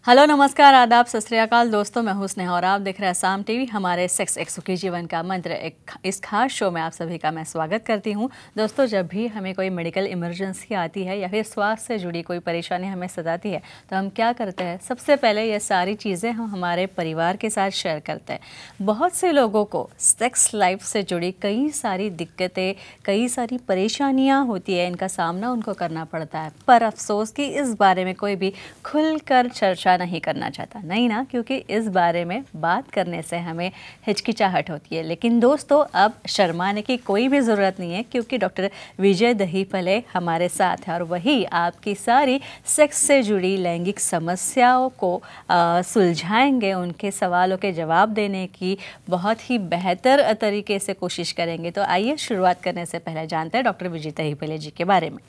Hello नमस्कार आदाब सत श्री अकाल दोस्तों, मैं हूं स्नेहा और आप देख रहे हैं साम टीवी। हमारे सेक्स एक सुखी जीवन का मंत्र इस खास शो में आप सभी का मैं स्वागत करती हूं। दोस्तों, जब भी हमें कोई मेडिकल इमरजेंसी आती है या फिर स्वास्थ्य से जुड़ी कोई परेशानी हमें सताती है तो हम क्या करते हैं? सबसे पहले ये सारी चीज़ें हम हमारे परिवार के साथ शेयर करते हैं। बहुत से लोगों को सेक्स लाइफ से जुड़ी कई सारी दिक्कतें, कई सारी परेशानियाँ होती है, इनका सामना उनको करना पड़ता है। पर अफसोस कि इस बारे में कोई भी खुलकर चर्चा नहीं करना चाहता, नहीं ना, क्योंकि इस बारे में बात करने से हमें हिचकिचाहट होती है। लेकिन दोस्तों, अब शर्माने की कोई भी ज़रूरत नहीं है, क्योंकि डॉक्टर विजय दहीफले हमारे साथ है और वही आपकी सारी सेक्स से जुड़ी लैंगिक समस्याओं को सुलझाएंगे, उनके सवालों के जवाब देने की बहुत ही बेहतर तरीके से कोशिश करेंगे। तो आइए शुरुआत करने से पहले जानते हैं डॉक्टर विजय दहीफले जी के बारे में।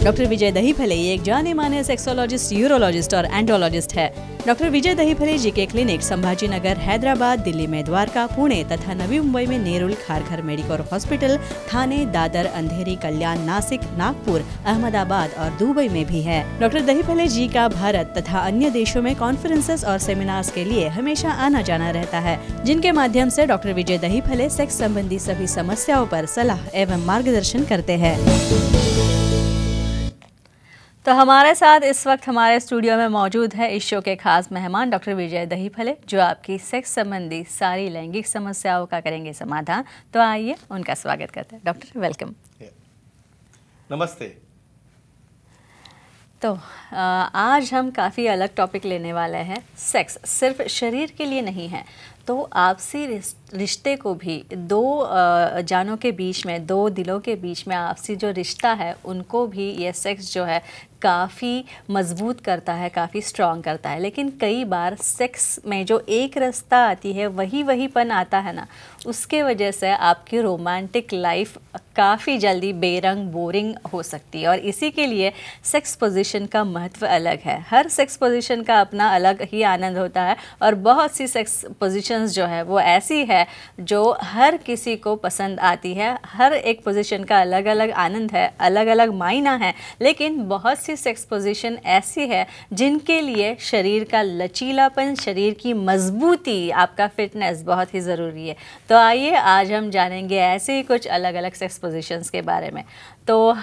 डॉक्टर विजय दहीफले ये एक जाने माने सेक्सोलॉजिस्ट, यूरोलॉजिस्ट और एंड्रोलॉजिस्ट है। डॉक्टर विजय दहीफले जी के क्लिनिक संभाजी नगर, हैदराबाद, दिल्ली में द्वारका, पुणे तथा नवी मुंबई में नेरुल, खारघर मेडिकोर हॉस्पिटल, थाने, दादर, अंधेरी, कल्याण, नासिक, नागपुर, अहमदाबाद और दुबई में भी है। डॉक्टर दहीफले जी का भारत तथा अन्य देशों में कॉन्फ्रेंसेस और सेमिनार्स के लिए हमेशा आना जाना रहता है, जिनके माध्यम से डॉक्टर विजय दहीफले सेक्स संबंधी सभी समस्याओं पर सलाह एवं मार्गदर्शन करते हैं। तो हमारे साथ इस वक्त हमारे स्टूडियो में मौजूद है इस शो के खास मेहमान डॉक्टर विजय दहीफले, जो आपकी सेक्स संबंधी सारी लैंगिक समस्याओं का करेंगे समाधान। तो आइए उनका स्वागत करते हैं। Doctor welcome. नमस्ते। तो आज हम काफ़ी अलग टॉपिक लेने वाले हैं। सेक्स सिर्फ शरीर के लिए नहीं है, तो आपसी रिश्ते को भी दो जानों के बीच में, दो दिलों के बीच में आपसी जो रिश्ता है उनको भी ये सेक्स जो है काफ़ी मजबूत करता है, काफ़ी स्ट्रॉन्ग करता है। लेकिन कई बार सेक्स में जो एक रास्ता आती है वही पन आता है ना, उसके वजह से आपकी रोमांटिक लाइफ काफ़ी जल्दी बेरंग, बोरिंग हो सकती है। और इसी के लिए सेक्स पोजीशन का महत्व अलग है। हर सेक्स पोजीशन का अपना अलग ही आनंद होता है और बहुत सी सेक्स पोजीशंस जो है वो ऐसी है जो हर किसी को पसंद आती है। हर एक पोजीशन का अलग अलग आनंद है, अलग अलग मायना है। लेकिन बहुत सी सेक्स पोजीशन ऐसी है जिनके लिए शरीर का लचीलापन, शरीर की मजबूती, आपका फिटनेस बहुत ही ज़रूरी है। तो आइए आज हम जानेंगे ऐसे ही कुछ अलग अलग सेक्स पोजीशंस के बारे में। तो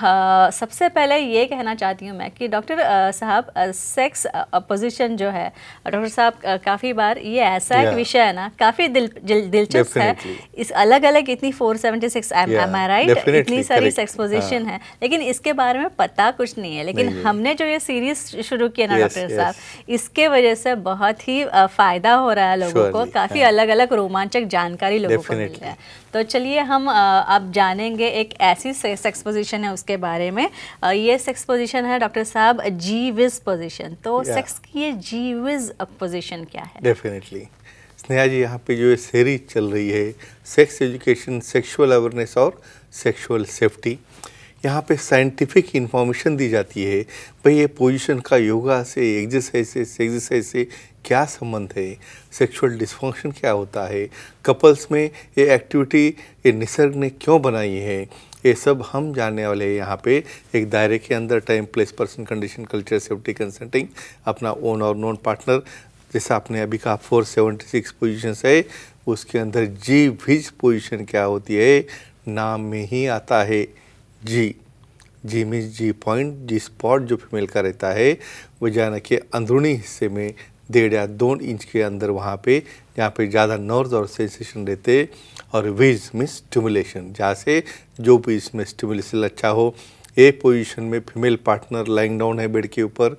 सबसे पहले ये कहना चाहती हूँ मैं कि डॉक्टर साहब, सेक्स पोजीशन जो है डॉक्टर साहब, काफ़ी बार ये ऐसा एक विषय है ना, काफ़ी दिलचस्प है। इस अलग अलग इतनी 476 एम आई राइट, इतनी सारी सेक्स पोजीशन है, लेकिन इसके बारे में पता कुछ नहीं है। लेकिन हमने जो ये सीरीज शुरू किया ना डॉक्टर साहब, इसके वजह से बहुत ही फ़ायदा हो रहा है लोगों को, काफ़ी अलग अलग रोमांचक जानकारी लोगों को मिल रहा है। तो चलिए हम अब जानेंगे एक ऐसी सेक्स पोजीशन है उसके बारे में। ये सेक्स पोजीशन है डॉक्टर साहब जी विज पोजीशन। तो सेक्स की ये जी विज पोजीशन क्या है? डेफिनेटली स्नेहा जी, यहाँ पे जो ये सीरीज चल रही है सेक्स एजुकेशन, सेक्सुअल अवेयरनेस और सेक्सुअल सेफ्टी, यहाँ पे साइंटिफिक इंफॉर्मेशन दी जाती है। भाई ये पोजीशन का योगा से, एक्सरसाइज से क्या संबंध है, सेक्सुअल डिस्फंक्शन क्या होता है, कपल्स में ये एक्टिविटी ये निसर्ग ने क्यों बनाई है, ये सब हम जानने वाले हैं। यहाँ पे एक दायरे के अंदर time, place, person, condition, culture, safety, consulting, अपना ओन और नॉन पार्टनर, जैसा आपने अभी कहा 476 पोजीशंस है, उसके अंदर जी विज पोजीशन क्या होती है, नाम में ही आता है। जी मीन्स जी पॉइंट, जी स्पॉट जो फीमेल का रहता है वजाना के अंदरूनी हिस्से में 1.5 या 2 इंच के अंदर, वहाँ पे जहाँ पे ज़्यादा नर्व्स और सेंसेशन रहते, और विज मीन्स स्टिमुलेशन, जहाँ से जो भी इसमें स्टिमुलेशन अच्छा हो। ये पोजीशन में फीमेल पार्टनर लाइंग डाउन है बेड के ऊपर।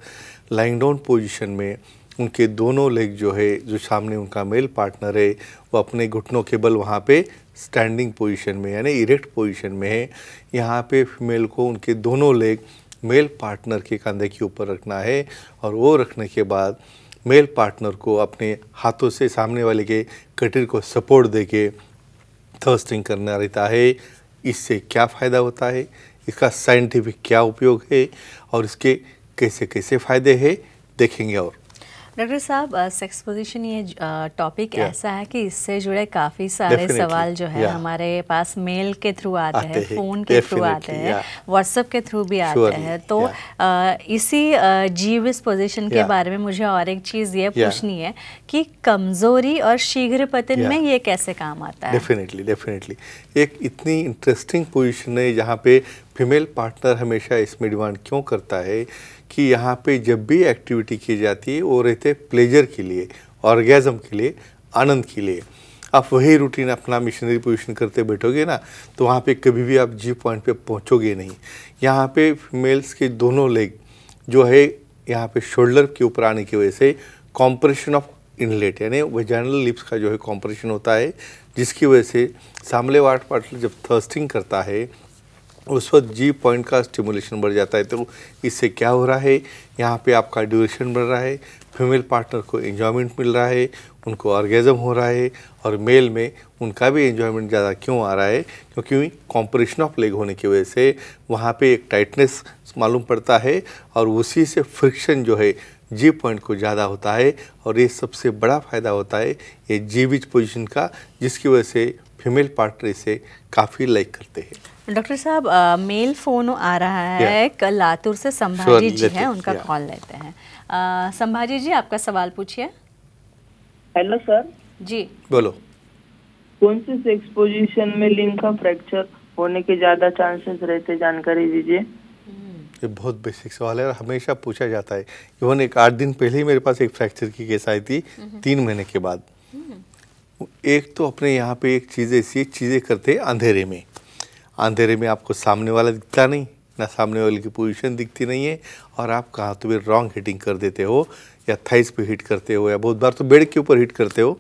लाइंग डाउन पोजीशन में उनके दोनों लेग जो है, जो सामने उनका मेल पार्टनर है, वो अपने घुटनों के बल वहाँ पे स्टैंडिंग पोजीशन में यानी इरेक्ट पोजीशन में है। यहाँ पे फीमेल को उनके दोनों लेग मेल पार्टनर के कंधे के ऊपर रखना है, और वो रखने के बाद मेल पार्टनर को अपने हाथों से सामने वाले के कटीर को सपोर्ट देके थर्स्टिंग करना रहता है। इससे क्या फ़ायदा होता है, इसका साइंटिफिक क्या उपयोग है और इसके कैसे कैसे फ़ायदे हैं, देखेंगे। और डॉक्टर साहब, सेक्स पोजीशन ये टॉपिक ऐसा है कि इससे जुड़े काफ़ी सारे सवाल जो है हमारे पास मेल के थ्रू आते हैं, फ़ोन के थ्रू आते हैं, व्हाट्सएप के थ्रू भी आते हैं। तो इसी जीविस पोजीशन के बारे में मुझे और एक चीज़ ये पूछनी है कि कमज़ोरी और शीघ्र पतन में ये कैसे काम आता है? डेफिनेटली एक इतनी इंटरेस्टिंग पोजीशन है जहाँ पे फीमेल पार्टनर हमेशा इसमें डिमांड क्यों करता है कि यहाँ पे जब भी एक्टिविटी की जाती है वो रहते प्लेजर के लिए, ऑर्गेज़म के लिए, आनंद के लिए। आप वही रूटीन अपना मिशनरी पोजीशन करते बैठोगे ना तो वहाँ पे कभी भी आप जी पॉइंट पे पहुँचोगे नहीं। यहाँ पे फीमेल्स के दोनों लेग जो है यहाँ पे शोल्डर के ऊपर आने की वजह से कॉम्प्रेशन ऑफ इनलेट यानी वेजाइनल लिप्स का जो है कॉम्प्रेशन होता है, जिसकी वजह से सामने वाला पार्टनर जब थर्स्टिंग करता है उस वक्त जी पॉइंट का स्टिमुलेशन बढ़ जाता है। तो इससे क्या हो रहा है, यहाँ पे आपका ड्यूरेशन बढ़ रहा है, फीमेल पार्टनर को एंजॉयमेंट मिल रहा है, उनको ऑर्गेज़म हो रहा है, और मेल में उनका भी एंजॉयमेंट ज़्यादा क्यों आ रहा है, क्योंकि कॉम्प्रेशन ऑफ लेग होने की वजह से वहाँ पे एक टाइटनेस मालूम पड़ता है और उसी से फ्रिक्शन जो है जी पॉइंट को ज़्यादा होता है। और ये सबसे बड़ा फ़ायदा होता है ये जीविज पोजीशन का, जिसकी वजह से फीमेल पार्टनर इसे काफ़ी लाइक करते हैं। डॉक्टर साहब, मेल फ़ोन आ रहा है, कल लातूर से संभाजी जी हैं, उनका कॉल लेते हैं। संभाजी जी, आपका सवाल पूछिए। हेलो सर जी, बोलो। कौन सी सेक्स पोजीशन में लिंग का फ्रैक्चर होने के ज्यादा चांसेस रहते, जानकारी दीजिए। ये बहुत बेसिक सवाल है और हमेशा पूछा जाता है। इवन एक 8 दिन पहले ही मेरे पास एक फ्रैक्चर की केस आई थी 3 महीने के बाद। एक तो अपने यहाँ पे एक चीज़ ऐसी चीज़ें करते अंधेरे में, अंधेरे में आपको सामने वाला दिखता नहीं, ना सामने वाले की पोजीशन दिखती नहीं है, और आप कहाँ तो भी रॉन्ग हिटिंग कर देते हो या थाइस पे हिट करते हो या बहुत बार तो बेड के ऊपर हिट करते हो,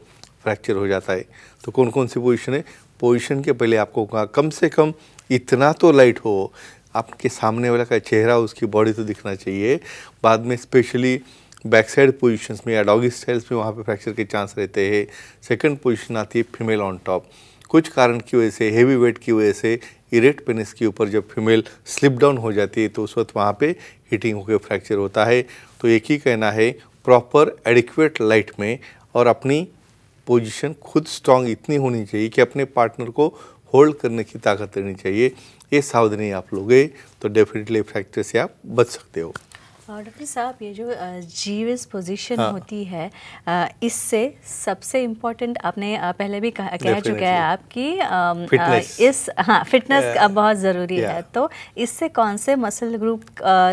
फ्रैक्चर हो जाता है। तो कौन कौन सी पोजीशन है, पोजीशन के पहले आपको कम से कम इतना तो लाइट हो, आपके सामने वाला का चेहरा, उसकी बॉडी तो दिखना चाहिए। बाद में स्पेशली बैक साइड पोजिशंस में या डॉगी स्टाइल्स में वहाँ पे फ्रैक्चर के चांस रहते हैं। सेकंड पोजीशन आती है फीमेल ऑन टॉप। कुछ कारण की वजह से, हेवी वेट की वजह से, इरेक्ट पेनिस के ऊपर जब फीमेल स्लिप डाउन हो जाती है तो उस वक्त वहाँ पे हिटिंग होकर फ्रैक्चर होता है। तो एक ही कहना है, प्रॉपर एडिक्वेट लाइट में और अपनी पोजीशन खुद स्ट्रांग इतनी होनी चाहिए कि अपने पार्टनर को होल्ड करने की ताकत रहनी चाहिए। ये सावधानी आप लोगे तो डेफिनेटली फ्रैक्चर से आप बच सकते हो। डॉक्टर साहब, ये जो जीविस पोजीशन होती है, इससे सबसे इम्पोर्टेंट आपने पहले भी कह चुके हैं आप कि फिटनेस बहुत ज़रूरी है। तो इससे कौन से मसल ग्रुप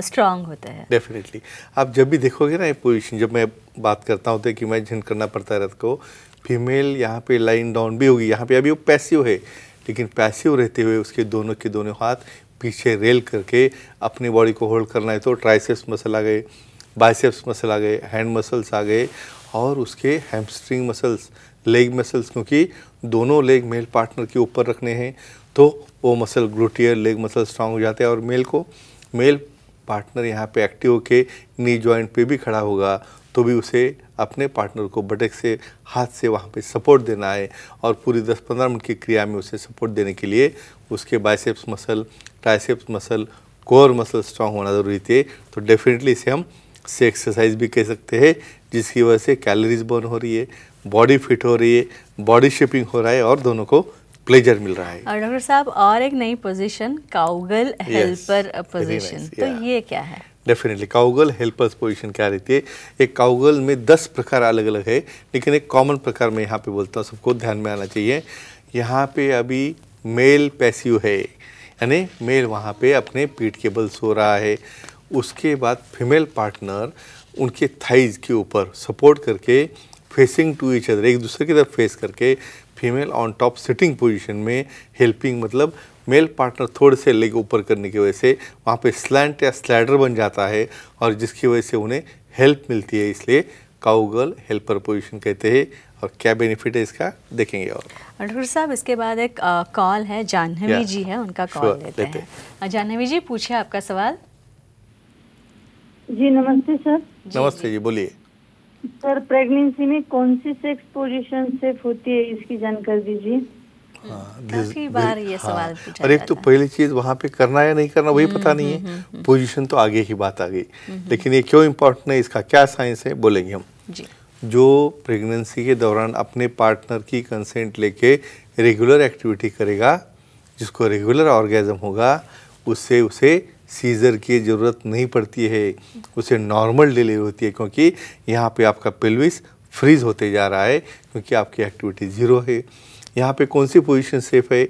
स्ट्रांग होते हैं? डेफिनेटली आप जब भी देखोगे ना ये पोजीशन, जब मैं बात करता हूँ तो कि इमेजिन करना पड़ता है रात को, फीमेल यहाँ पे लाइन डाउन भी होगी, यहाँ पे अभी वो पैसिव है, लेकिन पैसिव रहते हुए उसके दोनों के दोनों हाथ पीछे रेल करके अपनी बॉडी को होल्ड करना है। तो ट्राइसेप्स मसल आ गए, बाइसेप्स मसल आ गए, हैंड मसल्स आ गए, और उसके हैमस्ट्रिंग मसल्स, लेग मसल्स, क्योंकि दोनों लेग मेल पार्टनर के ऊपर रखने हैं तो वो मसल ग्लूटियर लेग मसल स्ट्रांग हो जाते हैं। और मेल पार्टनर यहाँ पे एक्टिव होके नी जॉइंट पे भी खड़ा होगा तो भी उसे अपने पार्टनर को बटक से, हाथ से वहाँ पे सपोर्ट देना है, और पूरी 10-15 मिनट की क्रिया में उसे सपोर्ट देने के लिए उसके biceps muscle, triceps muscle, core muscle strong होना ज़रूरी थे। तो डेफिनेटली इसे हम से एक्सरसाइज भी कह सकते हैं, जिसकी वजह से कैलोरीज बर्न हो रही है, बॉडी फिट हो रही है, बॉडी शेपिंग हो रहा है और दोनों को प्लेजर मिल रहा है। और डॉक्टर साहब, और एक नई पोजीशन, काउगल हेल्पर पोजीशन, तो ये क्या है? डेफिनेटली काउगल हेल्पर्स पोजीशन क्या रहती है। एक काउगल में 10 प्रकार अलग अलग है, लेकिन एक कॉमन प्रकार मैं यहाँ पे बोलता हूँ, सबको ध्यान में आना चाहिए। यहाँ पे अभी मेल पैसिव है, यानी मेल वहाँ पे अपने पीठ के बल सो रहा है। उसके बाद फीमेल पार्टनर उनके थाइज के ऊपर सपोर्ट करके फेसिंग टू ईच अदर, एक दूसरे की तरफ फेस करके, female on top sitting position में हेल्पिंग, मतलब मेल पार्टनर थोड़े से लेग ऊपर करने की वजह से वहाँ पे स्लैंट या स्लाइडर बन जाता है, और जिसकी वजह से उन्हें हेल्प मिलती है, इसलिए काउगल हेल्पर पोजीशन कहते हैं। और क्या बेनिफिट है इसका देखेंगे। और डॉक्टर साहब, इसके बाद एक कॉल है, जाह्नवी जी है, उनका कॉल लेते हैं। जाह्नवी जी, पूछिए आपका सवाल। जी नमस्ते सर। नमस्ते जी, बोलिए। सर, प्रेगनेंसी में कौन सी सेक्स पोजीशन सेफ होती है, इसकी जानकारी दीजिए। काफी बार ये सवाल पूछा और एक तो पहली चीज वहाँ पे करना या नहीं करना वही पता नहीं है, पोजीशन तो आगे की बात आ गई, लेकिन ये क्यों इम्पोर्टेंट है, इसका क्या साइंस है, बोलेंगे हम। जी। जो प्रेगनेंसी के दौरान अपने पार्टनर की कंसेंट लेके रेगुलर एक्टिविटी करेगा, जिसको रेगुलर ऑर्गेज़म होगा, उससे उसे सीज़र की ज़रूरत नहीं पड़ती है, उसे नॉर्मल डिलीवरी होती है, क्योंकि यहाँ पे आपका पेल्विस फ्रीज होते जा रहा है, क्योंकि आपकी एक्टिविटी ज़ीरो है। यहाँ पे कौन सी पोजीशन सेफ़ है?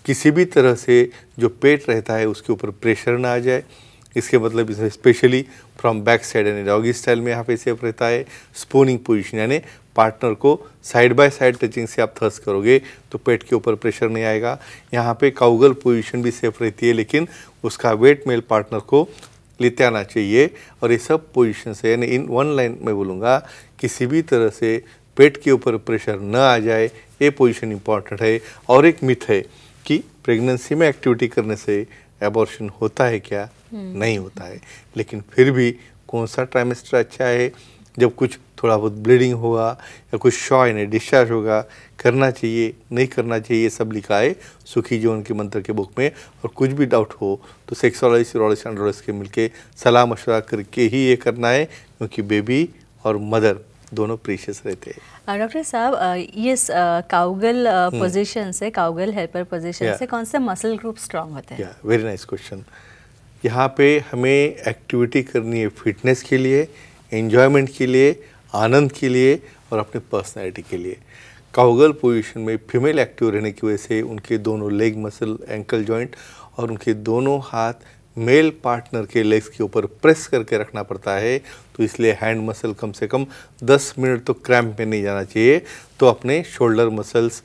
किसी भी तरह से जो पेट रहता है उसके ऊपर प्रेशर ना आ जाए, इसके मतलब इसमें स्पेशली फ्रॉम बैक साइड यानी डॉगी स्टाइल में यहाँ पे सेफ रहता है। स्पूनिंग पोजीशन यानी पार्टनर को साइड बाय साइड टचिंग से आप थ्रस्ट करोगे तो पेट के ऊपर प्रेशर नहीं आएगा। यहाँ पे काउगल पोजीशन भी सेफ रहती है, लेकिन उसका वेट मेल पार्टनर को लेते आना चाहिए। और ये सब पोजीशन से यानी इन वन लाइन में बोलूँगा, किसी भी तरह से पेट के ऊपर प्रेशर न आ जाए, ये पोजीशन इंपॉर्टेंट है। और एक मिथ है कि प्रेगनेंसी में एक्टिविटी करने से एबॉर्शन होता है क्या? नहीं होता है। लेकिन फिर भी कौन सा ट्राइमेस्टर अच्छा है? जब कुछ थोड़ा बहुत ब्लीडिंग होगा या कुछ शॉ यानी डिस्चार्ज होगा, करना चाहिए नहीं करना चाहिए, ये सब लिखा है सुखी जीवन के मंत्र के बुक में। और कुछ भी डाउट हो तो सेक्सोलॉजिस्ट यूरोलॉजिस्ट एंड्रोलॉजिस्ट के मिलके सलाह मशवरा करके ही ये करना है, क्योंकि बेबी और मदर दोनों प्रीशियस रहते हैं। डॉक्टर साहब, ये काउगल पोजीशन से, काउगल हेल्पर पोजीशन से कौन से मसल ग्रुप स्ट्रांग होते हैं? Very nice question. यहाँ पे हमें एक्टिविटी करनी है फिटनेस के लिए, एंजॉयमेंट के लिए, आनंद के लिए और अपने पर्सनैलिटी के लिए। काउगल पोजीशन में फीमेल एक्टिव रहने की वजह से उनके दोनों लेग मसल, एंकल जॉइंट और उनके दोनों हाथ मेल पार्टनर के लेग्स के ऊपर प्रेस करके रखना पड़ता है। तो इसलिए हैंड मसल कम से कम 10 मिनट तो क्रैम्प में नहीं जाना चाहिए। तो अपने शोल्डर मसल्स,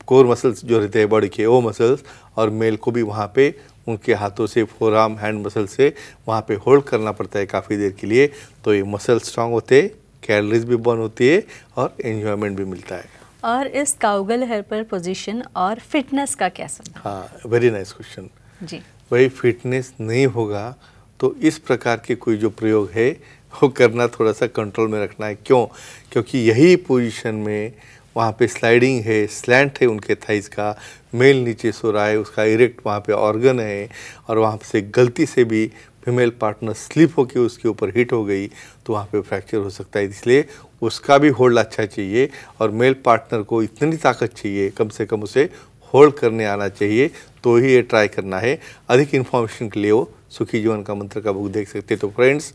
कोर मसल्स जो रहते हैं बॉडी के, वो मसल्स, और मेल को भी वहाँ पे उनके हाथों से, फोरआर्म हैंड मसल से वहाँ पे होल्ड करना पड़ता है काफ़ी देर के लिए। तो ये मसल स्ट्रांग होते हैं, कैलोरीज भी बर्न होती है और एंजॉयमेंट भी मिलता है। और इस काउगल हेल्पर पोजीशन और फिटनेस का क्या संबंध? हाँ, वेरी नाइस क्वेश्चन जी। वही फिटनेस नहीं होगा तो इस प्रकार के कोई जो प्रयोग है वो करना थोड़ा सा कंट्रोल में रखना है। क्यों? क्योंकि यही पोजीशन में वहाँ पे स्लाइडिंग है, स्लैंट है उनके थाइस का, मेल नीचे सो रहा है, उसका इरेक्ट वहाँ पे ऑर्गन है, और वहाँ से गलती से भी फीमेल पार्टनर स्लिप होकर उसके ऊपर हिट हो गई तो वहाँ पे फ्रैक्चर हो सकता है। इसलिए उसका भी होल्ड अच्छा चाहिए और मेल पार्टनर को इतनी ताकत चाहिए, कम से कम उसे होल्ड करने आना चाहिए, तो ही ये ट्राई करना है। अधिक इन्फॉर्मेशन के लिए वो सुखी जीवन का मंत्र का बुक देख सकते हैं। तो फ्रेंड्स,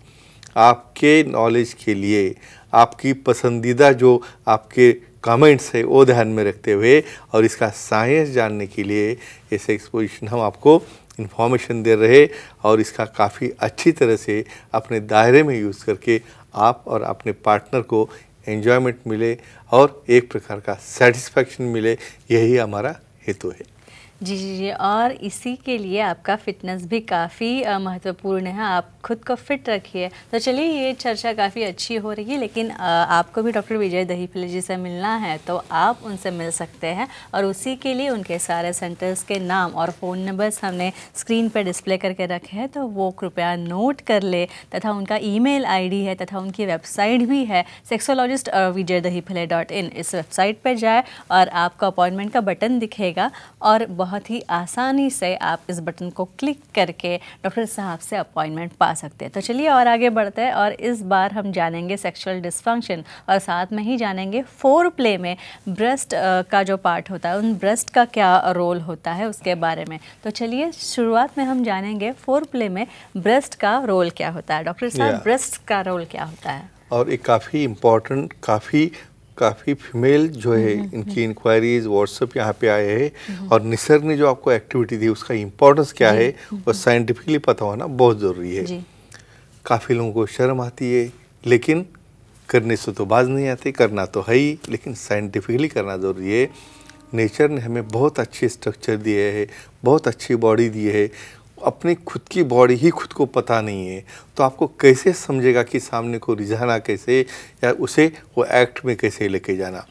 आपके नॉलेज के लिए आपकी पसंदीदा जो आपके कमेंट्स है वो ध्यान में रखते हुए और इसका साइंस जानने के लिए ऐसे एक्सपोजिशन हम आपको इन्फॉर्मेशन दे रहे और इसका काफ़ी अच्छी तरह से अपने दायरे में यूज़ करके आप और अपने पार्टनर को एन्जॉयमेंट मिले और एक प्रकार का सेटिस्फैक्शन मिले, यही हमारा हेतु है। जी जी जी। और इसी के लिए आपका फिटनेस भी काफ़ी महत्वपूर्ण है। आप खुद को फिट रखिए। तो चलिए, ये चर्चा काफ़ी अच्छी हो रही है, लेकिन आपको भी डॉक्टर विजय दहीफले जी से मिलना है तो आप उनसे मिल सकते हैं। और उसी के लिए उनके सारे सेंटर्स के नाम और फ़ोन नंबर्स हमने स्क्रीन पर डिस्प्ले करके रखे हैं, तो वो कृपया नोट कर ले। तथा उनका ईमेल आईडी है तथा उनकी वेबसाइट भी है sexologist.vijaydahiphale.in। इस वेबसाइट पर जाए और आपको अपॉइंटमेंट का बटन दिखेगा और बहुत ही आसानी से आप इस बटन को क्लिक करके डॉक्टर साहब से अपॉइंटमेंट पा सकते हैं। तो चलिए और आगे बढ़ते हैं और इस बार हम जानेंगे सेक्सुअल डिस्फंक्शन और साथ में ही जानेंगे फोर प्ले में ब्रेस्ट का जो पार्ट होता है, उन ब्रेस्ट का क्या रोल होता है उसके बारे में। तो चलिए शुरुआत में हम जानेंगे फोर प्ले में ब्रेस्ट का रोल क्या होता है। डॉक्टर साहब, ब्रेस्ट का रोल क्या होता है? और एक काफ़ी इम्पॉर्टेंट, काफ़ी फीमेल जो है इनकी इंक्वायरीज व्हाट्सएप यहाँ पे आए हैं और निसर्ग ने जो आपको एक्टिविटी दी उसका इम्पोर्टेंस क्या है और साइंटिफिकली पता होना बहुत ज़रूरी है। काफ़ी लोगों को शर्म आती है, लेकिन करने से तो बाज नहीं आती, करना तो है ही, लेकिन साइंटिफिकली करना ज़रूरी है। नेचर ने हमें बहुत अच्छे स्ट्रक्चर दिए है, बहुत अच्छी बॉडी दी है। अपनी खुद की बॉडी ही खुद को पता नहीं है तो आपको कैसे समझेगा कि सामने को रिझाना कैसे या उसे वो एक्ट में कैसे लेके जाना।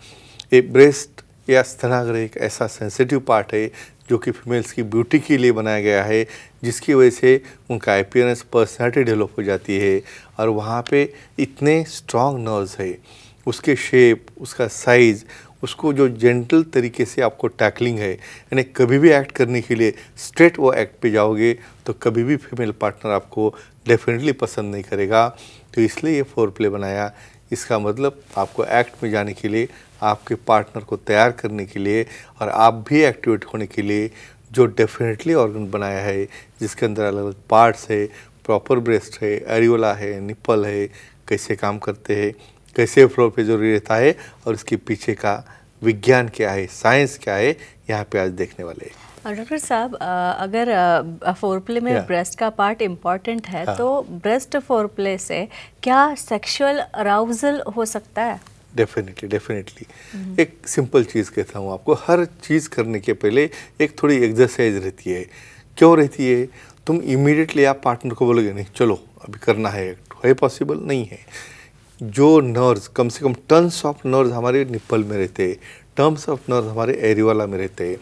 ये ब्रेस्ट या स्तनाग्र एक ऐसा सेंसिटिव पार्ट है जो कि फीमेल्स की ब्यूटी के लिए बनाया गया है, जिसकी वजह से उनका अपीयरेंस, पर्सनैलिटी डेवलप हो जाती है। और वहाँ पे इतने स्ट्रॉन्ग नर्व्स है, उसके शेप, उसका साइज़, उसको जो जेंटल तरीके से आपको टैकलिंग है, यानी कभी भी एक्ट करने के लिए स्ट्रेट वो एक्ट पे जाओगे तो कभी भी फीमेल पार्टनर आपको डेफिनेटली पसंद नहीं करेगा। तो इसलिए ये फोर प्ले बनाया। इसका मतलब आपको एक्ट में जाने के लिए, आपके पार्टनर को तैयार करने के लिए और आप भी एक्टिवेट होने के लिए जो डेफिनेटली ऑर्गन बनाया है, जिसके अंदर अलग अलग पार्ट्स है, प्रॉपर ब्रेस्ट है, एरियोला है, निप्पल है, कैसे काम करते हैं, कैसे फ्लोर पे जरूरी रहता है और इसके पीछे का विज्ञान क्या है, साइंस क्या है, यहाँ पे आज देखने वाले हैं। और डॉक्टर साहब, अगर फोरप्ले में ब्रेस्ट का पार्ट इम्पॉर्टेंट है, तो ब्रेस्ट फोरप्ले से क्या सेक्सुअल अराउजल हो सकता है? डेफिनेटली एक सिंपल चीज़ कहता हूँ आपको, हर चीज़ करने के पहले एक थोड़ी एक्सरसाइज रहती है। क्यों रहती है? तुम इमीडिएटली आप पार्टनर को बोलोगे नहीं चलो अभी करना है पॉसिबल नहीं है। जो नर्व्स, कम से कम टन्स ऑफ नर्व्स हमारे निप्पल में रहते हैं, टर्म्स ऑफ नर्व्स हमारे एरियोला में रहते हैं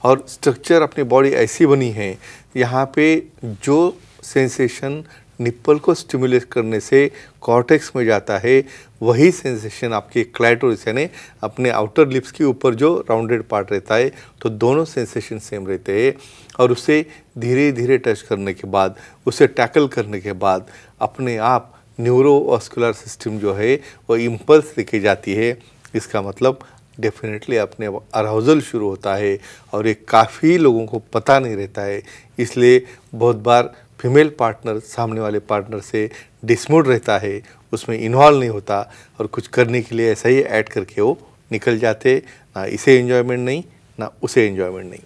और स्ट्रक्चर अपनी बॉडी ऐसी बनी है, यहाँ पे जो सेंसेशन निप्पल को स्टिमुलेट करने से कॉर्टेक्स में जाता है, वही सेंसेशन आपके क्लाइटोरिस यानी अपने आउटर लिप्स के ऊपर जो राउंडेड पार्ट रहता है, तो दोनों सेंसेशन सेम रहते हैं और उसे धीरे धीरे टच करने के बाद, उसे टैकल करने के बाद अपने आप न्यूरोवास्कुलर सिस्टम जो है वो इम्पल्स लेके जाती है। इसका मतलब डेफिनेटली अपने अराउजल शुरू होता है और ये काफ़ी लोगों को पता नहीं रहता है, इसलिए बहुत बार फीमेल पार्टनर सामने वाले पार्टनर से डिसमूड रहता है, उसमें इन्वॉल्व नहीं होता और कुछ करने के लिए ऐसा ही ऐड करके वो निकल जाते, ना इसे एंजॉयमेंट नहीं ना उसे एंजॉयमेंट नहीं।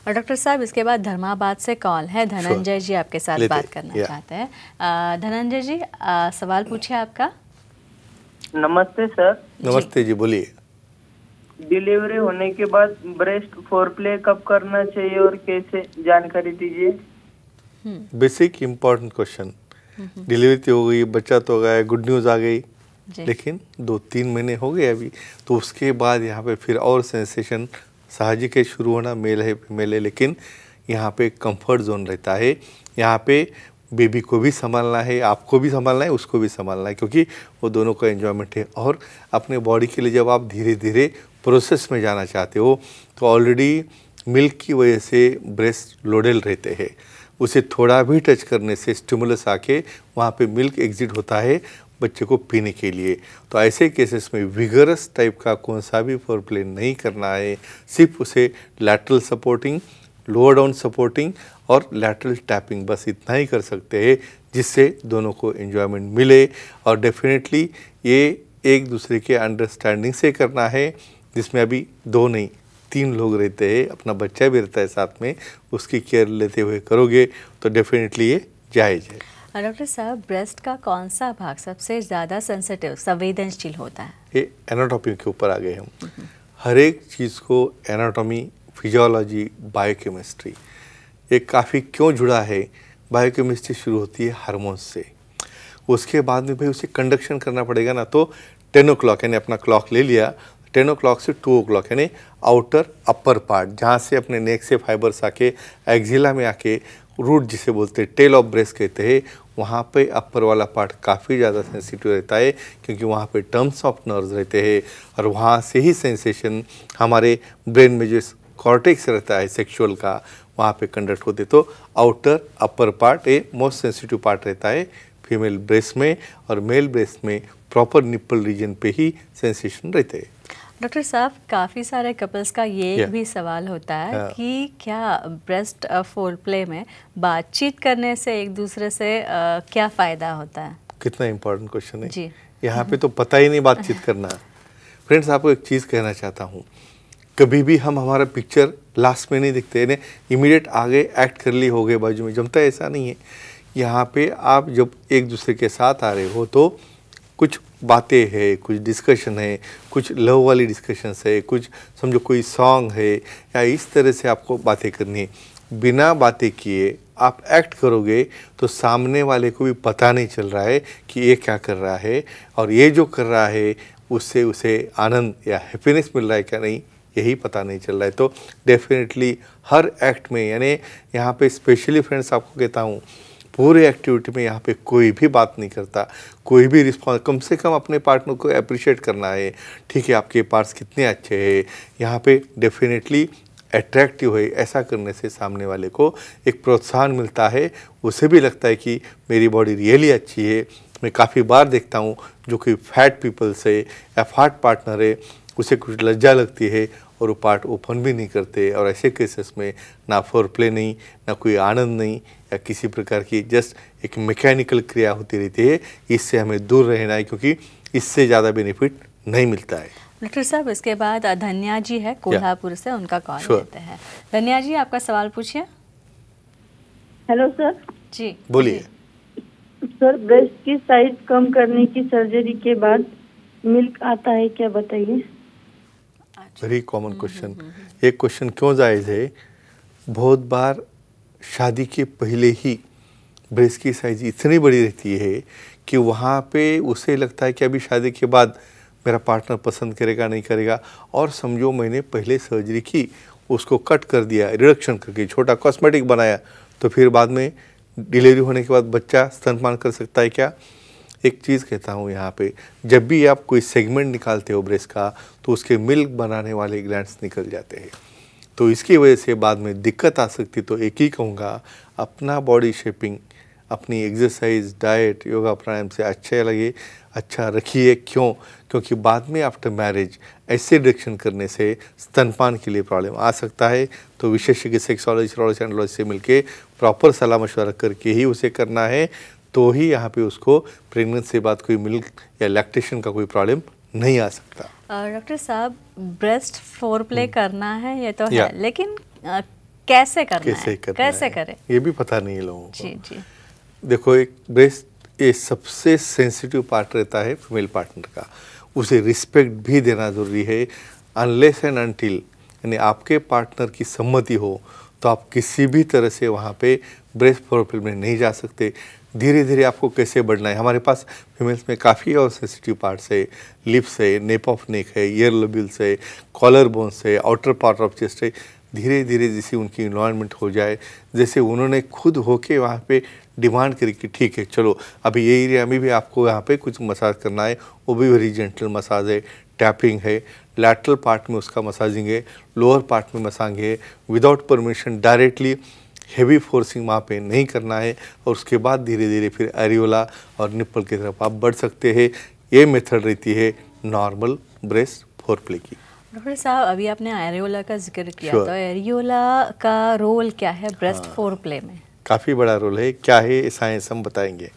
और डॉक्टर साहब, इसके बाद धर्माबाद से कॉल है, धनंजय जी आपके साथ बात करना चाहते हैं। धनंजय जी, सवाल पूछिए आपका। नमस्ते सर। नमस्ते जी, बोलिए। डिलीवरी होने के बाद ब्रेस्ट फोरप्ले कब करना चाहिए और कैसे, जानकारी दीजिए। Basic important question. डिलीवरी तो हो गई, बच्चा तो हो गया, गुड न्यूज़ आ गई, लेकिन 2-3 महीने हो गए अभी, तो उसके बाद यहाँ पे फिर और सेंसेशन साहजिक है शुरू होना, मेल है फीमेल है, लेकिन यहाँ पे कंफर्ट जोन रहता है। यहाँ पे बेबी को भी संभालना है, आपको भी संभालना है, उसको भी संभालना है, क्योंकि वो दोनों का एंजॉयमेंट है। और अपने बॉडी के लिए जब आप धीरे धीरे प्रोसेस में जाना चाहते हो, तो ऑलरेडी मिल्क की वजह से ब्रेस्ट लोडेड रहते हैं, उसे थोड़ा भी टच करने से स्टिमुलस आके वहाँ पे मिल्क एग्जिट होता है बच्चे को पीने के लिए। तो ऐसे केसेस में विगरस टाइप का कौन सा भी फोरप्ले नहीं करना है, सिर्फ उसे lateral supporting, lower down supporting और लैटरल टैपिंग, बस इतना ही कर सकते हैं, जिससे दोनों को एंजॉयमेंट मिले। और डेफिनेटली ये एक दूसरे के अंडरस्टैंडिंग से करना है, जिसमें अभी 2 नहीं 3 लोग रहते हैं, अपना बच्चा भी रहता है साथ में, उसकी केयर लेते हुए करोगे तो डेफिनेटली ये जायज़ है। डॉक्टर साहब, ब्रेस्ट का कौन सा भाग सबसे ज़्यादा सेंसिटिव, संवेदनशील होता है? ये एनाटॉमी के ऊपर आ गए हम। हर एक चीज़ को एनाटॉमी, फिजियोलॉजी, बायोकेमिस्ट्री, ये काफ़ी क्यों जुड़ा है? बायोकेमिस्ट्री शुरू होती है हार्मोन्स से, उसके बाद में भाई उसे कंडक्शन करना पड़ेगा ना। तो 10 o'clock यानी अपना क्लॉक ले लिया, 10 o'clock से 2 o'clock यानी आउटर अपर पार्ट, जहाँ से अपने नेक से फाइबर्स आके एक्जिला में आके रूट जिसे बोलते हैं, टेल ऑफ ब्रेस्ट कहते हैं, वहाँ पे अपर वाला पार्ट काफ़ी ज़्यादा सेंसिटिव रहता है, क्योंकि वहाँ पे टर्म्स ऑफ नर्व्स रहते हैं और वहाँ से ही सेंसेशन हमारे ब्रेन में जो कॉर्टेक्स रहता है सेक्सुअल का, वहाँ पे कंडक्ट होते। तो आउटर अपर पार्ट ये मोस्ट सेंसिटिव पार्ट रहता है फीमेल ब्रेस्ट में, और मेल ब्रेस्ट में प्रॉपर निप्पल रीजन पे ही सेंसेशन रहते हैं। डॉक्टर साहब, काफ़ी सारे कपल्स का ये एक भी सवाल होता है कि क्या ब्रेस्ट फोरप्ले में बातचीत करने से एक दूसरे से क्या फ़ायदा होता है? कितना इम्पोर्टेंट क्वेश्चन है जी। यहाँ पे तो पता ही नहीं बातचीत करना। फ्रेंड्स, आपको एक चीज़ कहना चाहता हूँ, कभी भी हम हमारा पिक्चर लास्ट में नहीं दिखते हैं, इमीडिएट आगे एक्ट कर ली हो गए बाजू में, जमता है ऐसा नहीं है। यहाँ पे आप जब एक दूसरे के साथ आ रहे हो तो कुछ बातें है, कुछ डिस्कशन है, कुछ लव वाली डिस्कशंस है, कुछ समझो कोई सॉन्ग है, या इस तरह से आपको बातें करनी है। बिना बातें किए आप एक्ट करोगे तो सामने वाले को भी पता नहीं चल रहा है कि ये क्या कर रहा है, और ये जो कर रहा है उससे उसे आनंद या हैप्पीनेस मिल रहा है क्या नहीं, यही पता नहीं चल रहा है। तो डेफिनेटली हर एक्ट में, यानी यहाँ पे स्पेशली फ्रेंड्स आपको कहता हूँ, पूरे एक्टिविटी में यहाँ पे कोई भी बात नहीं करता, कोई भी रिस्पॉन्स, कम से कम अपने पार्टनर को अप्रिशिएट करना है, ठीक है आपके पार्ट्स कितने अच्छे हैं। यहाँ पे डेफिनेटली अट्रैक्टिव है, ऐसा करने से सामने वाले को एक प्रोत्साहन मिलता है, उसे भी लगता है कि मेरी बॉडी रियली अच्छी है। मैं काफ़ी बार देखता हूँ जो कि फैट पीपल से या फैट पार्टनर है, उसे कुछ लज्जा लगती है और वो पार्ट ओपन भी नहीं करते, और ऐसे केसेस में ना फोरप्ले नहीं, ना कोई आनंद नहीं, या किसी प्रकार की जस्ट एक मैकेनिकल क्रिया होती रहती है। इससे हमें दूर रहना है, क्योंकि इससे ज़्यादा बेनिफिट नहीं मिलता है। डॉक्टर साहब, इसके बाद धन्या जी है कोल्हापुर से, उनका कॉल लेते हैं। धन्या जी, आपका सवाल पूछिए। हेलो सर जी बोलिए। सर, ब्रेस्ट की साइज कम करने की सर्जरी के बाद मिल्क आता है क्या, बताइए। Very common question. ये क्वेश्चन क्यों जायज़ है? बहुत बार शादी के पहले ही ब्रेस्ट की साइज इतनी बड़ी रहती है कि वहाँ पे उसे लगता है कि अभी शादी के बाद मेरा पार्टनर पसंद करेगा नहीं करेगा, और समझो मैंने पहले सर्जरी की, उसको कट कर दिया, रिडक्शन करके छोटा कॉस्मेटिक बनाया, तो फिर बाद में डिलीवरी होने के बाद बच्चा स्तनपान कर सकता है क्या? एक चीज़ कहता हूँ यहाँ पे, जब भी आप कोई सेगमेंट निकालते हो ब्रेस्ट का, तो उसके मिल्क बनाने वाले ग्लैंड्स निकल जाते हैं, तो इसकी वजह से बाद में दिक्कत आ सकती। तो एक ही कहूँगा, अपना बॉडी शेपिंग, अपनी एक्सरसाइज, डाइट, योगा प्राणायाम से अच्छा रखिए। क्यों? क्योंकि बाद में आफ्टर मैरिज ऐसे रिडक्शन करने से स्तनपान के लिए प्रॉब्लम आ सकता है। तो विशेषज्ञ सेक्सोलॉजी, यूरोलॉजी, एंडोलॉजी से मिलके प्रॉपर सलाह मशवरा करके ही उसे करना है, तो ही यहाँ पे उसको प्रेगनेंसी के बाद कोई मिल्क या लैक्टेशन का कोई प्रॉब्लम नहीं आ सकता। डॉक्टर साहब, ब्रेस्ट फोरप्ले करना है ये तो है, लेकिन कैसे करना है? कैसे करें? ये भी पता नहीं है लोगों को। जी जी। देखो, एक ब्रेस्ट ये सबसे सेंसिटिव पार्ट रहता है फीमेल पार्टनर का, उसे रिस्पेक्ट भी देना ज़रूरी है। अनलेस एंड अनटिल यानी आपके पार्टनर की सम्मति हो, तो आप किसी भी तरह से वहाँ पे ब्रेस्ट फोरप्ले में नहीं जा सकते। धीरे धीरे आपको कैसे बढ़ना है, हमारे पास फीमेल्स में काफ़ी और सेंसिटिव पार्ट्स है, लिप्स है, नेप ऑफ नेक है, ईयर लोब्यूल्स है, कॉलर बोन्स है, आउटर पार्ट ऑफ चेस्ट है। धीरे धीरे जैसे उनकी इन्वायरमेंट हो जाए, जैसे उन्होंने खुद होके वहाँ पे डिमांड करी कि ठीक है चलो अभी ये एरिया में भी आपको यहाँ पे कुछ मसाज करना है, वो भी वेरी जेंटल मसाज है, टैपिंग है, लैटरल पार्ट में उसका मसाजिंग है, लोअर पार्ट में मसाजिंग है, without permission directly heavy forcing वहाँ पे नहीं करना है, और उसके बाद धीरे धीरे फिर एरियोला और निप्पल की तरफ आप बढ़ सकते हैं। ये मेथड रहती है नॉर्मल ब्रेस्ट फोरप्ले की। डॉक्टर साहब, अभी आपने एरियोला का जिक्र किया, तो एरियोला का रोल क्या है ब्रेस्ट फोरप्ले में? काफ़ी बड़ा रोल है। क्या है साइंस हम बताएंगे।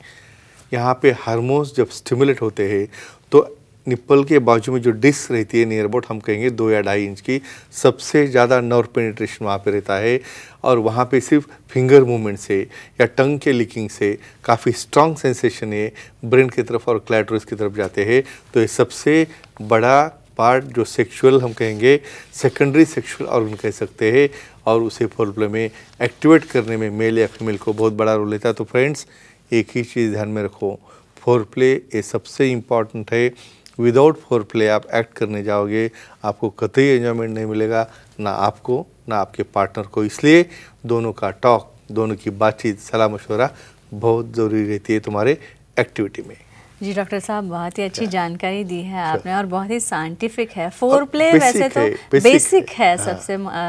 यहाँ पे हार्मोन्स जब स्टिमुलेट होते हैं, तो निप्पल के बाजू में जो डिस्क रहती है, नियर अबाउट हम कहेंगे 2 या 2.5 इंच की, सबसे ज़्यादा नर्व पेनिट्रेशन वहाँ पे रहता है, और वहाँ पे सिर्फ फिंगर मूवमेंट से या टंग के लिकिंग से काफ़ी स्ट्रॉन्ग सेंसेशन है ब्रेन की तरफ और क्लैटोरिस की तरफ जाते हैं। तो ये सबसे बड़ा पार्ट जो सेक्सुअल हम कहेंगे, सेकेंडरी सेक्सुअल ऑर्गन कह सकते हैं, और उसे फोरप्ले में एक्टिवेट करने में मेल या फीमेल को बहुत बड़ा रोल लेता है। तो फ्रेंड्स, एक ही चीज़ ध्यान में रखो, फोरप्ले ये सबसे इम्पॉर्टेंट है। विदाउट फोरप्ले आप एक्ट करने जाओगे, आपको कतई एंजॉयमेंट नहीं मिलेगा, ना आपको ना आपके पार्टनर को। इसलिए दोनों का टॉक, दोनों की बातचीत, सलाह मशवरा बहुत ज़रूरी रहती है तुम्हारे एक्टिविटी में। जी डॉक्टर साहब, बहुत ही अच्छी जानकारी दी है आपने, और बहुत ही साइंटिफिक है। फोरप्ले वैसे तो बेसिक है,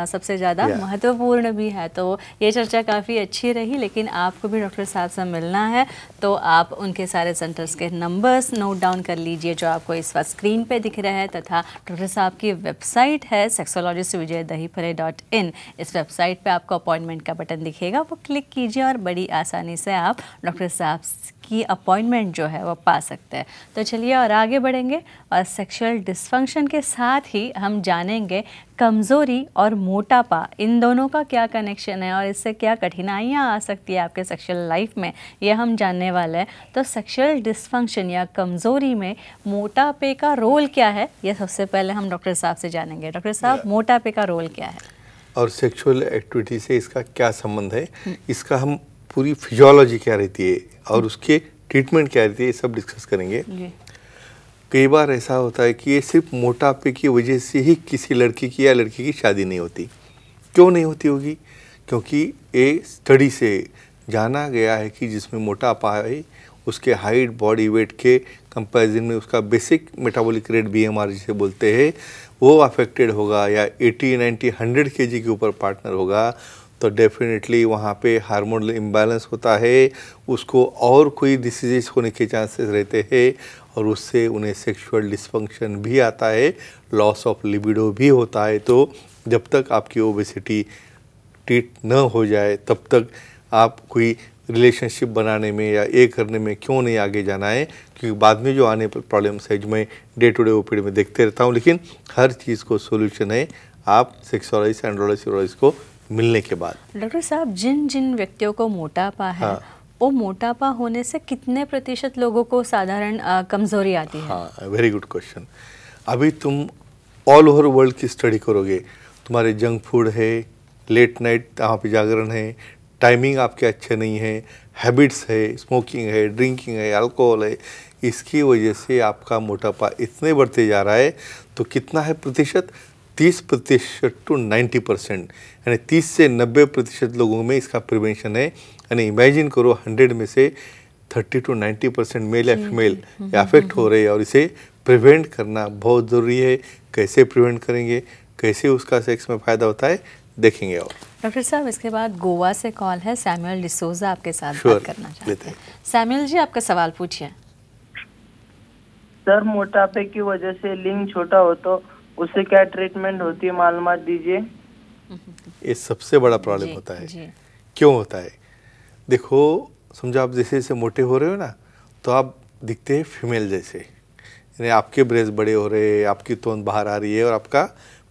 सबसे ज़्यादा महत्वपूर्ण भी है। तो ये चर्चा काफ़ी अच्छी रही, लेकिन आपको भी डॉक्टर साहब से मिलना है, तो आप उनके सारे सेंटर्स के नंबर्स नोट डाउन कर लीजिए जो आपको इस वक्त स्क्रीन पे दिख रहे हैं, तथा डॉक्टर साहब की वेबसाइट है sexologistvijaydahipare.in। इस वेबसाइट पे आपको अपॉइंटमेंट का बटन दिखेगा, वो क्लिक कीजिए और बड़ी आसानी से आप डॉक्टर साहब की अपॉइंटमेंट जो है वो पा सकते हैं। तो चलिए और आगे बढ़ेंगे, और सेक्सुअल डिसफंक्शन के साथ ही हम जानेंगे कमज़ोरी और मोटापा, इन दोनों का क्या कनेक्शन है और इससे क्या कठिनाइयाँ आ सकती है आपके सेक्सुअल लाइफ में, ये हम जानने वाले हैं। तो सेक्सुअल डिसफंक्शन या कमज़ोरी में मोटापे का रोल क्या है, ये सबसे पहले हम डॉक्टर साहब से जानेंगे। डॉक्टर साहब, मोटापे का रोल क्या है और सेक्सुअल एक्टिविटी से इसका क्या संबंध है, इसका हम पूरी फिजियोलॉजी क्या रहती है और उसके ट्रीटमेंट क्या रहती है, ये सब डिस्कस करेंगे। कई बार ऐसा होता है कि ये सिर्फ मोटापे की वजह से ही किसी लड़की की या लड़की की शादी नहीं होती। क्यों नहीं होती होगी? क्योंकि ये स्टडी से जाना गया है कि जिसमें मोटापा है उसके हाइट बॉडी वेट के कंपैरिजन में उसका बेसिक मेटाबॉलिक रेट BMR जिसे बोलते हैं वो अफेक्टेड होगा, या 80, 90, 100 kg के ऊपर पार्टनर होगा, तो डेफिनेटली वहाँ पे हार्मोनल इम्बैलेंस होता है, उसको और कोई डिसीजेस होने के चांसेस रहते हैं और उससे उन्हें सेक्सुअल डिसफंक्शन भी आता है, लॉस ऑफ लिबिडो भी होता है। तो जब तक आपकी ओबेसिटी ट्रीट न हो जाए तब तक आप कोई रिलेशनशिप बनाने में या ये करने में क्यों नहीं आगे जाना है, क्योंकि बाद में जो आने पर प्रॉब्लम्स है जो मैं डे टू डे ओपीडी में देखते रहता हूँ, लेकिन हर चीज़ को सोल्यूशन है आप सेक्सोलॉजिस्ट एंड्रोलॉजिस्ट यूरोलॉजिस्ट को मिलने के बाद। डॉक्टर साहब, जिन जिन व्यक्तियों को मोटापा है, हाँ। वो मोटापा होने से कितने प्रतिशत लोगों को साधारण कमजोरी आती है? हाँ, वेरी गुड क्वेश्चन। अभी तुम ऑल ओवर वर्ल्ड की स्टडी करोगे, तुम्हारे जंक फूड है, लेट नाइट वहाँ पे जागरण है, टाइमिंग आपके अच्छे नहीं है, हैबिट्स है, स्मोकिंग है, ड्रिंकिंग है, अल्कोहल है, इसकी वजह से आपका मोटापा इतने बढ़ते जा रहा है। तो कितना है प्रतिशत? 30% टू 90%, यानी 30 से 90% लोगों में इसका प्रिवेंशन है। यानी इमेजिन करो 100 में से 30 टू 90% मेल या फीमेल अफेक्ट हो रहे हैं और इसे प्रिवेंट करना बहुत ज़रूरी है। कैसे प्रिवेंट करेंगे, कैसे उसका सेक्स में फ़ायदा होता है, देखेंगे। और डॉक्टर साहब, इसके बाद गोवा से कॉल है, सैमुअल डिसोजा आपके साथ Sure, बात करना चाहते लेते हैं। सैमुअल जी, आपका सवाल पूछिए। सर, मोटापे की वजह से लिंग छोटा हो तो उससे क्या ट्रीटमेंट होती है, मालूमात दीजिए। ये सबसे बड़ा प्रॉब्लम जी, होता है। जी। क्यों होता है? देखो, समझो आप जैसे जैसे मोटे हो रहे हो ना, तो आप दिखते हैं फीमेल जैसे, यानी आपके ब्रेस्ट बड़े हो रहे हैं, आपकी तोंद बाहर आ रही है और आपका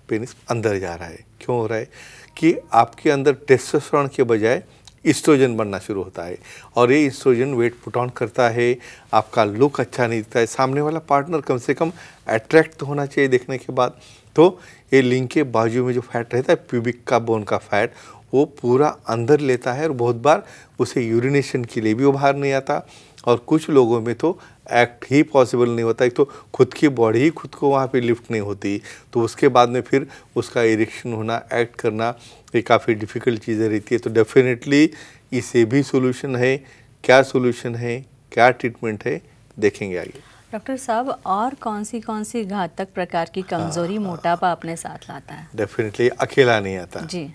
पेनिस अंदर जा रहा है। क्यों हो रहा है? कि आपके अंदर टेस्टोस्टेरोन के बजाय ईस्ट्रोजन बनना शुरू होता है और ये ईस्ट्रोजन वेट पुट ऑन करता है, आपका लुक अच्छा नहीं दिखता है, सामने वाला पार्टनर कम से कम अट्रैक्ट तो होना चाहिए देखने के बाद। तो ये लिंग के बाजू में जो फैट रहता है, प्यूबिक का बोन का फैट, वो पूरा अंदर लेता है और बहुत बार उसे यूरिनेशन के लिए भी वो बाहर नहीं आता। और कुछ लोगों में तो एक्ट ही पॉसिबल नहीं होता, एक तो खुद की बॉडी ही खुद को वहाँ पे लिफ्ट नहीं होती, तो उसके बाद में फिर उसका इरेक्शन होना, एक्ट करना, ये काफ़ी डिफ़िकल्ट चीज़ें रहती है। तो डेफिनेटली इसे भी सोल्यूशन है। क्या सोल्यूशन है, क्या ट्रीटमेंट है, देखेंगे आगे। डॉक्टर साहब, और कौन सी घातक प्रकार की कमजोरी मोटापा अपने साथ लाता है? डेफिनेटली अकेला नहीं आता जी।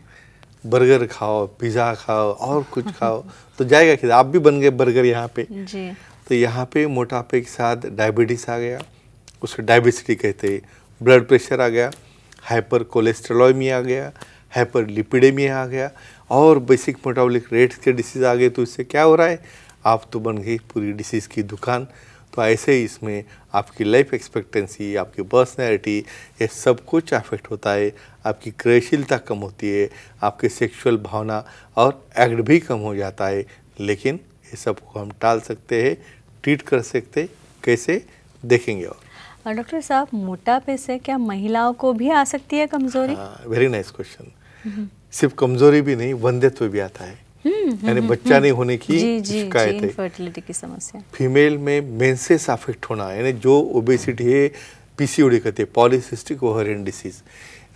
बर्गर खाओ, पिज़्ज़ा खाओ और कुछ खाओ तो जाएगा कि आप भी बन गए बर्गर यहाँ पे। जी। तो यहाँ पे मोटापे के साथ डायबिटीज़ आ गया, उसे डायबिसिटी कहते हैं, ब्लड प्रेशर आ गया, हाइपर कोलेस्ट्रोलॉमिया आ गया, हाइपर लिपिडेमिया आ गया और बेसिक मेटाबॉलिक रेट्स के डिसीज़ आ गए। तो इससे क्या हो रहा है, आप तो बन गई पूरी डिसीज़ की दुकान। तो ऐसे ही इसमें आपकी लाइफ एक्सपेक्टेंसी, आपकी पर्सनैलिटी, ये सब कुछ अफेक्ट होता है। आपकी क्रियाशीलता कम होती है, आपकी सेक्सुअल भावना और एक्ट भी कम हो जाता है। लेकिन ये सब को हम टाल सकते हैं, ट्रीट कर सकते हैं। कैसे, देखेंगे। और डॉक्टर साहब, मोटापे से क्या महिलाओं को भी आ सकती है कमजोरी? हाँ, वेरी नाइस क्वेश्चन। सिर्फ कमजोरी भी नहीं, वंध्यत्व भी आता है, यानी बच्चा नहीं होने की शिकायत है, इनफर्टिलिटी की समस्या। फीमेल में मेंसेस अफेक्ट होना, यानी जो ओबेसिटी है, पीसीओडी कहते हैं, पॉलीसिस्टिक ओवेरियन डिसीज,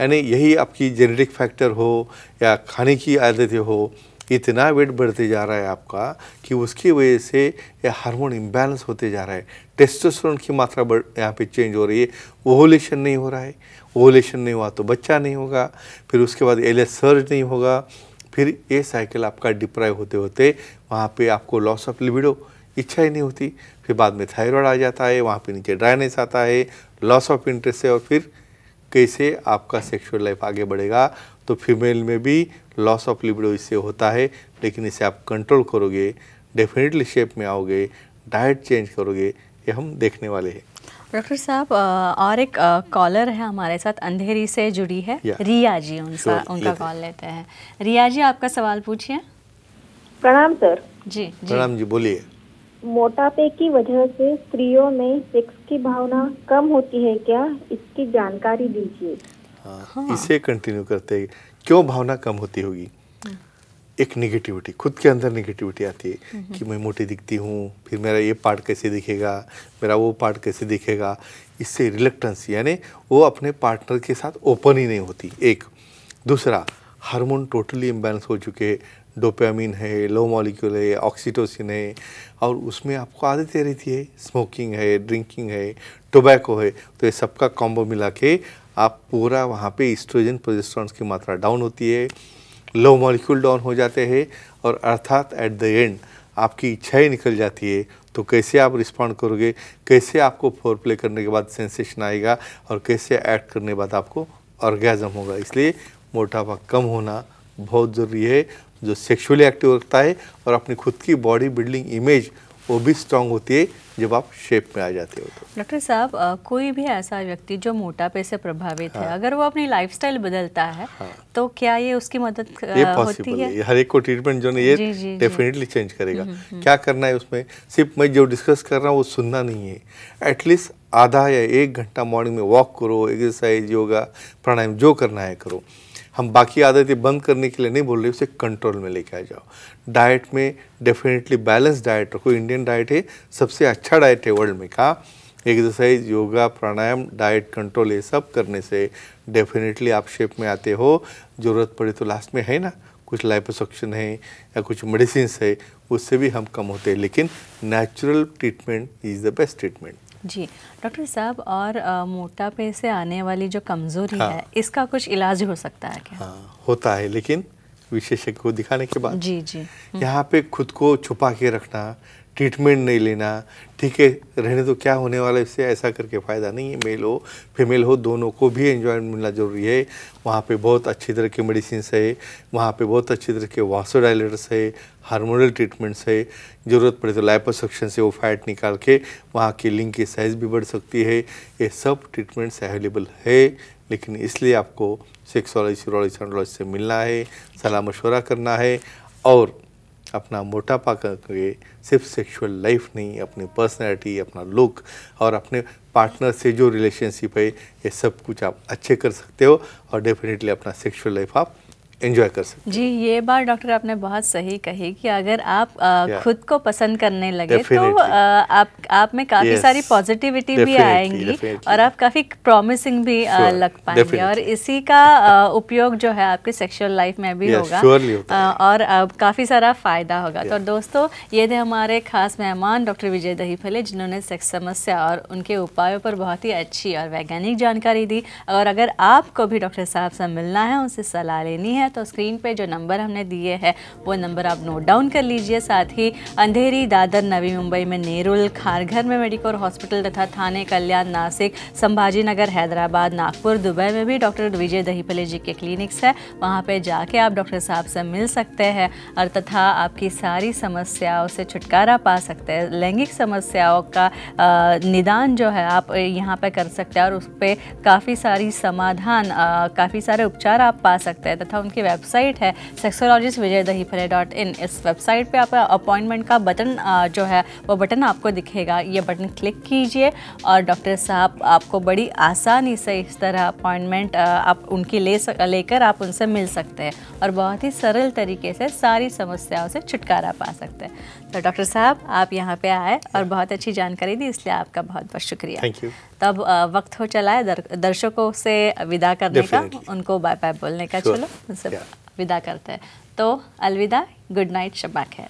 यानी यही आपकी जेनेटिक फैक्टर हो या खाने की आदतें हो, इतना वेट बढ़ते जा रहा है आपका कि उसकी वजह से ये हार्मोन इम्बैलेंस होते जा रहा है, टेस्टोस्टेरोन की मात्रा यहाँ पे चेंज हो रही है, ओवुलेशन नहीं हो रहा है, ओवुलेशन नहीं हुआ तो बच्चा नहीं होगा, फिर उसके बाद एलएच सर्ज नहीं होगा, फिर ये साइकिल आपका डिप्राइव होते होते वहाँ पे आपको लॉस ऑफ लिबिडो, इच्छा ही नहीं होती, फिर बाद में थायराइड आ जाता है, वहाँ पे नीचे ड्राइनेस आता है, लॉस ऑफ इंटरेस्ट है, और फिर कैसे आपका सेक्सुअल लाइफ आगे बढ़ेगा। तो फीमेल में भी लॉस ऑफ लिबिडो इससे होता है, लेकिन इसे आप कंट्रोल करोगे, डेफिनेटली शेप में आओगे, डाइट चेंज करोगे, ये हम देखने वाले हैं। डॉक्टर साहब, और एक कॉलर है हमारे साथ, अंधेरी से जुड़ी है, रिया जी, उनका कॉल लेते हैं। रिया जी, आपका सवाल पूछिए। प्रणाम सर। जी। प्रणाम जी, बोलिए। मोटापे की वजह से स्त्रियों में सेक्स की भावना कम होती है क्या, इसकी जानकारी दीजिए। हाँ, इसे कंटिन्यू करते हैं। क्यों भावना कम होती होगी? एक निगेटिविटी, खुद के अंदर निगेटिविटी आती है कि मैं मोटी दिखती हूँ, फिर मेरा ये पार्ट कैसे दिखेगा, मेरा वो पार्ट कैसे दिखेगा, इससे रिलक्टेंस, यानी वो अपने पार्टनर के साथ ओपन ही नहीं होती। एक दूसरा, हार्मोन टोटली इम्बैलेंस हो चुके, डोपामिन है, लो मॉलिक्यूल है, ऑक्सीटोसिन है, और उसमें आपको आदतें रहती है, स्मोकिंग है, ड्रिंकिंग है, टोबैको है, तो ये सबका कॉम्बो मिला के आप पूरा वहाँ पे ईस्ट्रोजन प्रोजेस्टेरोन की मात्रा डाउन होती है, लो मॉलिक्यूल डाउन हो जाते हैं, और अर्थात एट द एंड आपकी इच्छाएं निकल जाती है। तो कैसे आप रिस्पॉन्ड करोगे, कैसे आपको फोर प्ले करने के बाद सेंसेशन आएगा, और कैसे एक्ट करने के बाद आपको ऑर्गेज़म होगा। इसलिए मोटापा कम होना बहुत ज़रूरी है। जो सेक्सुअली एक्टिव रखता है और अपनी खुद की बॉडी बिल्डिंग इमेज वो भी स्ट्रांग होती है जब आप शेप में आ जाते हो। तो डॉक्टर साहब, कोई भी ऐसा व्यक्ति जो मोटापे से प्रभावित है, अगर वो अपनी लाइफस्टाइल बदलता है, तो क्या ये उसकी मदद ये पॉसिबल है? हर एक को ट्रीटमेंट जो है ये डेफिनेटली चेंज करेगा। क्या करना है उसमें, सिर्फ मैं जो डिस्कस कर रहा हूँ वो सुनना नहीं है। एटलीस्ट आधा या 1 घंटा मॉर्निंग में वॉक करो, एक्सरसाइज, योगा, प्राणायाम जो करना है करो। हम बाकी आदतें बंद करने के लिए नहीं बोल रहे, उसे कंट्रोल में लेके आ जाओ। डाइट में डेफिनेटली बैलेंस डाइट रखो। इंडियन डाइट है, सबसे अच्छा डाइट है वर्ल्ड में का। एक्सरसाइज, योगा, प्राणायाम, डाइट कंट्रोल, ये सब करने से डेफिनेटली आप शेप में आते हो। ज़रूरत पड़े तो लास्ट में है ना कुछ लाइपोसक्शन है या कुछ मेडिसिन है, उससे भी हम कम होते हैं, लेकिन natural treatment is the best treatment. जी डॉक्टर साहब, और मोटापे से आने वाली जो कमज़ोरी है, इसका कुछ इलाज हो सकता है क्या? हाँ, होता है, लेकिन विशेषज्ञ को दिखाने के बाद। जी जी। यहाँ पे खुद को छुपा के रखना, ट्रीटमेंट नहीं लेना, ठीक है रहने तो क्या होने वाला है इससे, ऐसा करके फ़ायदा नहीं है। मेल हो फीमेल हो, दोनों को भी एंजॉयमेंट मिलना ज़रूरी है। वहाँ पे बहुत अच्छी तरह के मेडिसिन है, वहाँ पे बहुत अच्छी तरह के वासोडाइलेटर्स है, हार्मोनल ट्रीटमेंट्स है। ज़रूरत पड़े तो लाइपोसक्शन से वो फैट निकाल के वहाँ की लिंग की साइज़ भी बढ़ सकती है। ये सब ट्रीटमेंट्स अवेलेबल है, लेकिन इसलिए आपको सेक्सोलॉजिस्ट, यूरोलॉजिस्ट, एंड्रोलॉजिस्ट से मिलना है, सलाह मशवरा करना है, और अपना मोटापा करके सिर्फ सेक्सुअल लाइफ नहीं, अपनी पर्सनैलिटी, अपना लुक और अपने पार्टनर से जो रिलेशनशिप है, ये सब कुछ आप अच्छे कर सकते हो, और डेफिनेटली अपना सेक्सुअल लाइफ आप एंजॉय कर सकते। जी, ये बात डॉक्टर आपने बहुत सही कही कि अगर आप खुद को पसंद करने लगे तो आप में काफ़ी सारी पॉजिटिविटी भी आएंगी, और आप काफ़ी प्रॉमिसिंग भी लग पाएंगे, और इसी का उपयोग जो है आपकी सेक्सुअल लाइफ में भी होगा, और काफ़ी सारा फ़ायदा होगा। तो दोस्तों, ये थे हमारे खास मेहमान डॉक्टर विजय दहीफले, जिन्होंने सेक्स समस्या और उनके उपायों पर बहुत ही अच्छी और वैज्ञानिक जानकारी दी। और अगर आपको भी डॉक्टर साहब से मिलना है, उनसे सलाह लेनी है, तो स्क्रीन पे जो नंबर हमने दिए हैं वो नंबर आप नोट डाउन कर लीजिए। साथ ही अंधेरी, दादर, नवी मुंबई में नेरुल, खारघर में मेडिकोर हॉस्पिटल तथा थाने, कल्याण, नासिक, संभाजी नगर, हैदराबाद, नागपुर, दुबई में भी डॉक्टर विजय दहीफले जी के क्लिनिक्स है। वहाँ पे जाके आप डॉक्टर साहब से मिल सकते हैं, और तथा आपकी सारी समस्याओं से छुटकारा पा सकते हैं। लैंगिक समस्याओं का निदान जो है आप यहाँ पे कर सकते हैं, और उस पर काफ़ी सारी समाधान, काफ़ी सारे उपचार आप पा सकते हैं। तथा उनकी वेबसाइट है sexologistvijaydahifale.in। इस वेबसाइट पे आप अपॉइंटमेंट का बटन जो है वो बटन आपको दिखेगा, ये बटन क्लिक कीजिए, और डॉक्टर साहब आपको बड़ी आसानी से इस तरह अपॉइंटमेंट आप उनकी लेकर आप उनसे मिल सकते हैं, और बहुत ही सरल तरीके से सारी समस्याओं से छुटकारा पा सकते हैं। तो डॉक्टर साहब, आप यहाँ पे आए और बहुत अच्छी जानकारी दी, इसलिए आपका बहुत बहुत शुक्रिया। Thank you. तब वक्त हो चला है दर्शकों से विदा करने का, उनको बाय बाय बोलने का। चलो उनसे विदा करते हैं। तो अलविदा, गुड नाइट, शब्बा खैर।